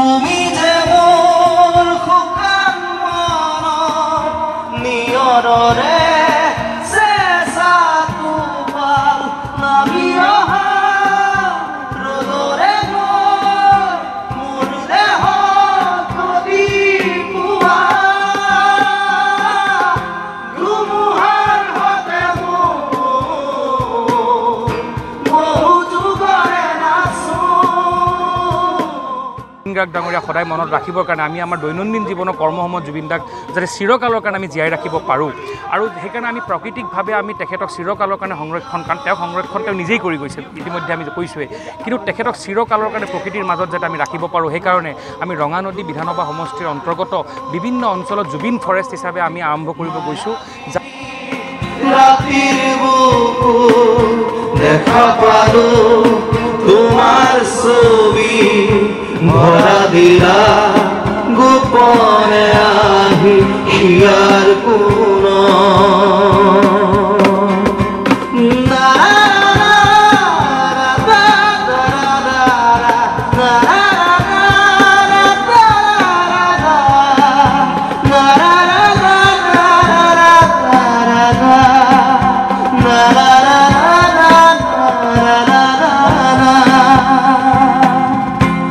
তুমি যে মোৰ শুকান মনৰ নিয়ৰৰে চেঁচা টোপাল নামি অহা ৰ'দৰে মোৰ দেহত কবি পোৱা ধুমুহাৰ সতে বহুতো কৰে নাচো। জুবিন গাৰ্গ ডাঙৰীয়া সদায় মনত ৰাখিবৰ কাৰণে আমি আমাৰ দৈনন্দিন জীৱনৰ কৰ্মসমূহত জুবিন দাক যাতে চিৰকালৰ কাৰণে আমি জীয়াই ৰাখিব পাৰোঁ আৰু সেইকাৰণে আমি প্ৰাকৃতিকভাৱে আমি তেখেতক চিৰকালৰ কাৰণে সংৰক্ষণ, কাৰণ তেওঁ সংৰক্ষণ তেওঁ নিজেই কৰি গৈছিল, ইতিমধ্যে আমি কৈছোঁৱেই, কিন্তু তেখেতক চিৰকালৰ কাৰণে প্ৰকৃতিৰ মাজত যাতে আমি ৰাখিব পাৰোঁ সেইকাৰণে আমি ৰঙানদী বিধানসভা সমষ্টিৰ অন্তৰ্গত বিভিন্ন অঞ্চলত জুবিন ফৰেষ্ট হিচাপে আমি আৰম্ভ কৰিব গৈছোঁ। ৰাতিৰ বুকু দেখা পালোঁ তোমাৰ ছবি ভৰা দিলা গোপনে আহি হিয়াৰ